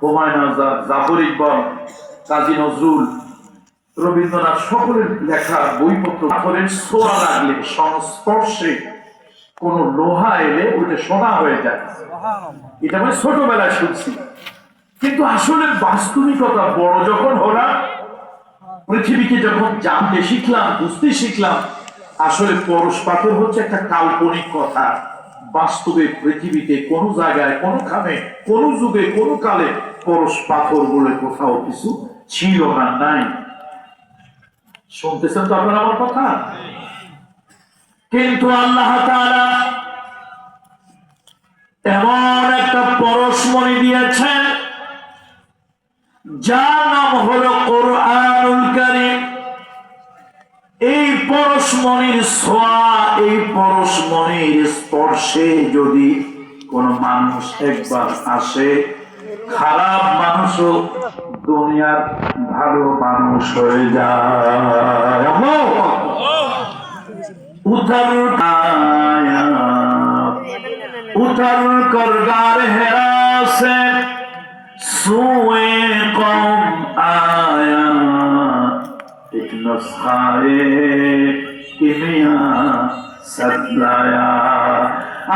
হুমায়ুন আজাদ, জাফর ইকবাল, কাজী নজরুল, রবীন্দ্রনাথ সকলের লেখা বইপত্র পাথরের ছোঁয়া লাগলে, সংস্পর্শে কোন লোহা এলে ওইটা সোনা হয়ে যায়। এটা আমি ছোটবেলায় শুনছি, কিন্তু আসলে বাস্তবিকতা বড় যখন হলাম, পৃথিবীকে যখন জানতে শিখলাম, বুঝতে শিখলাম, আসলে পরশ পাথর হচ্ছে একটা কাল্পনিক কথা। বাস্তবে পৃথিবীতে কোন জায়গায়, কোনখানে, কোন যুগে, কোন কালে পরশ পাথর বলে কোথাও কিছু ছিল না, নাই। শুনতেছেন তো আপনারা আমার কথা? কিন্তু আল্লাহ তাআলা এমন একটা পরশমণি দিয়েছেন যার নাম হলো কোরআনুল কারীম। এই পরশমণির ছোঁয়া, এই পরশমণির স্পর্শে যদি কোন মানুষ একবার আসে, খারাপ মানুষও দুনিয়ার ভালো মানুষ হয়ে যায়। उतर कर गार हेरा से सुए कौम आया, एक नुस्खाए किमिया सतलाया।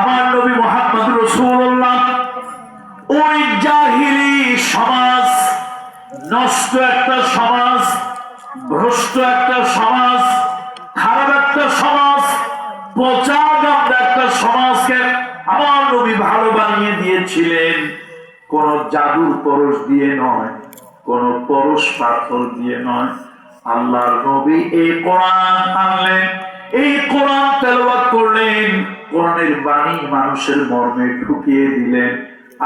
আমার নবী মুহাম্মদ রাসূলুল্লাহ ওই জাহিলি সমাজ, নষ্ট একটা সমাজ, ভ্রষ্ট একটা সমাজ, খারাপ একটা সমাজ, পচা গন্ধা একটা সমাজকে আমার নবী ভালো বানিয়ে দিয়েছিলেন। কোন জাদুর পরশ দিয়ে নয়, কোন পরশ পাথর দিয়ে নয়। আল্লাহর নবী এই কোরআন আনলেন, এই কোরআন তেলাওয়াত করলেন, কোরআনের বাণী মানুষের মর্মে ঢুকিয়ে দিলেন।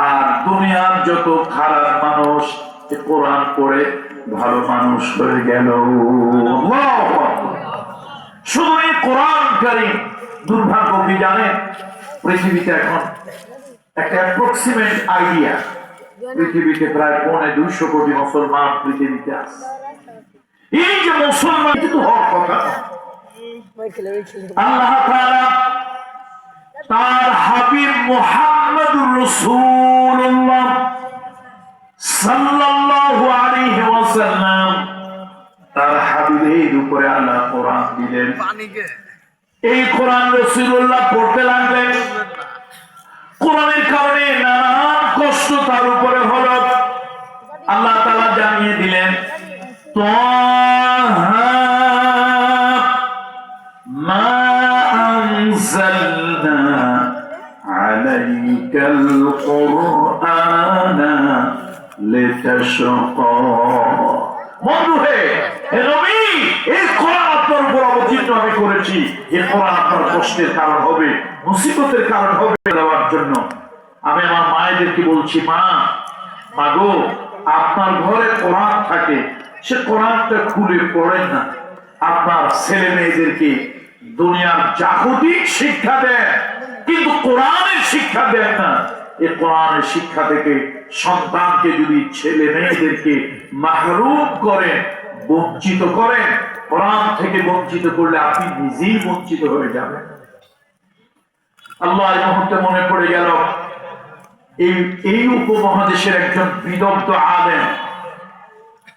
আর দুনিয়ার যত খারাপ মানুষ কোরআন পড়ে ভালো মানুষ হয়ে গেল। শুধু এই কোরআন কারীম। দুর্ভাগ্য কি জানেন, পৃথিবীতে এখন একটা অ্যাপ্রক্সিমেট আইডিয়া, পৃথিবীতে প্রায় 250 কোটি মুসলমান পৃথিবীতে আছে। এই যে মুসলমান কিন্তু হওয়ার কথা, আল্লাহ তাআলা তার হাবিব মুহাম্মদুর রাসূলুল্লাহ সাল্লাল্লাহু আলাইহি ওয়াসাল্লাম, তার হাবিবের উপরে আল্লাহ কোরআন দিলেন। এই কোরআন রাসূলুল্লাহ পড়তে লাগলেন। কোরআনের কারণে নানান কষ্ট তার উপরে হলো। আল্লাহ তাআলা জানিয়ে দিলেন, তাহা মা আনজালনা আলাইকাল কুরআনা লিতাশকা। বন্ধু হে নবী, এই কোরআন আপনার উপর অবতীর্ণ আমি করেছি, এই কোরআন আপনার কষ্টের কারণ হবে, মুসিবতের কারণ হবে দেওয়ার জন্য। আমি আমার মায়েদেরকে বলছি, মা, মাগো, আপনার ঘরে কোরআন থাকে, সে কোরআনটা খুলে পড়েন না। আপনার ছেলে মেয়েদেরকে দুনিয়ার জাগতিক শিক্ষা দেন, কিন্তু কোরআনের শিক্ষা দেন না। এই কোরআনের শিক্ষা থেকে সন্তানকে যদি, ছেলে মেয়েদেরকে মাহরুম করেন, বঞ্চিত করেন, কোরআন থেকে বঞ্চিত করলে আপনি নিজেই বঞ্চিত হয়ে যাবেন। আল্লাহ এই মুহূর্তে মনে পড়ে গেল, এই উপমহাদেশের একজন বিদগ্ধ আলেম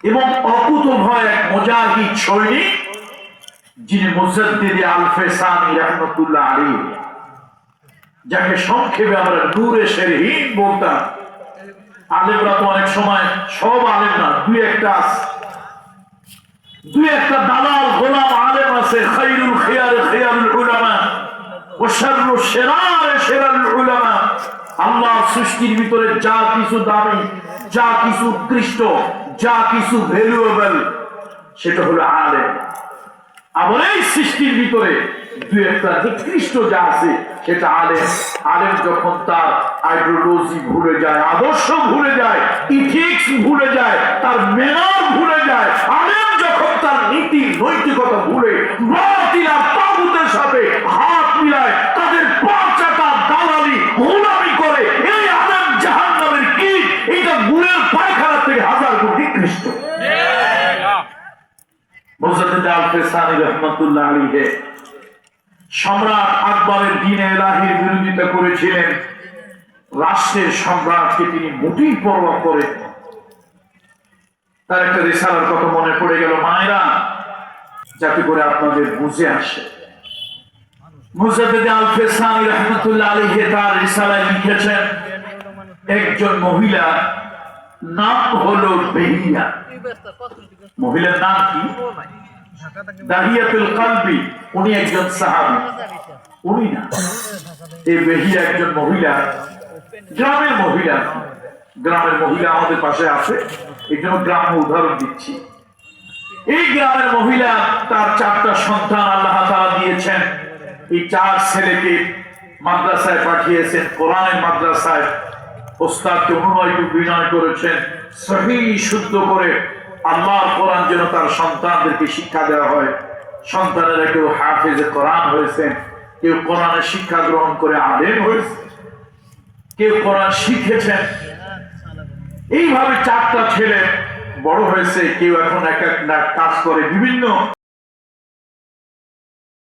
এবং অকুতোভয় এক মুজাহিদ সৈনিক, যিনি মুজাদ্দিদ আল-ফেসানি রাহমাতুল্লাহ আলাইহি, যাকে সংক্ষেপে আমরা নূরে শেরহিন বলতাম। আলেমরা তো অনেক সময়, সব আলেম না, দুই একটা দালাল গোলাম আলেম আছে। খায়রুল খিয়ার খিয়ারুল উলামা ওয়া শাররু শিরার শিরারুল উলামা। আল্লাহর সৃষ্টির ভিতরে যা কিছু দামি, যা কিছু উৎকৃষ্ট, যা কিছু ভ্যালুয়েবল, সেটা হলো আলেম। আবার এই সৃষ্টির ভিতরে দুই একটা নিকৃষ্ট যা আছে সেটা আলেম। আলেম যখন তার আইডিওলজি ভুলে যায়, আদর্শ ভুলে যায়, ইথিক্স ভুলে যায়, তার ম্যানার ভুলে যায়, আলেম যখন তার নীতি নৈতিকতা ভুলে বাতিল আর তাগুতের সাথে হাত মিলায়, তাদের পা চাটা দালালি গোলামি করে, এই আলেম জাহান্নামের কীট। এটা গুণের পায়খানা থেকে হাজার গুণ নিকৃষ্ট। মুজাদ্দিদ আল-ফেসানি রাহমাতুল্লাহ আলাইহি সম্রাট আকবরের দ্বীনে ইলাহির বিরোধিতা করেছিলেন। রাষ্ট্রের সম্রাটকে তিনি মোটেই পরোয়া করেন। তার একটা রিসালার কথা মনে পড়ে গেল মায়েরা, যাতে করে আপনাদের বুঝে আসে। মুজাদ্দিদ আল-ফিসানি রাহমাতুল্লাহ আলাইহি তার রিসালায় লিখেছেন, একজন মহিলা নাম হলো বেহিয়া। মহিলার নাম কি? দাহিয়াতুল কলবি। উনি একজন সাহাবী। উনি না, এই বেহিয়া একজন মহিলা, গ্রামের মহিলা। গ্রামের মহিলা আমাদের পাশে আছে, এই জন্য গ্রাম্য উদাহরণ দিচ্ছি। এই গ্রামের মহিলা তার 4টা সন্তান আল্লাহ তাআলা দিয়েছেন। এই 4 ছেলেকে মাদ্রাসায় পাঠিয়েছেন, কোরআনের মাদ্রাসায়। ওস্তাদকে অনুনয় বিনয় করেছেন, সহিহ শুদ্ধ করে আল্লাহর কোরআন যেন তার সন্তানদেরকে শিক্ষা দেওয়া হয়। সন্তানেরা কেউ হাফেজে কোরআন হয়েছেন, কেউ কোরআনের শিক্ষা গ্রহণ করে আলেম হয়েছে, কেউ কোরআন শিখেছেন। এইভাবে 4টা ছেলে বড় হয়েছে, কেউ এখন এক এক কাজ করে বিভিন্ন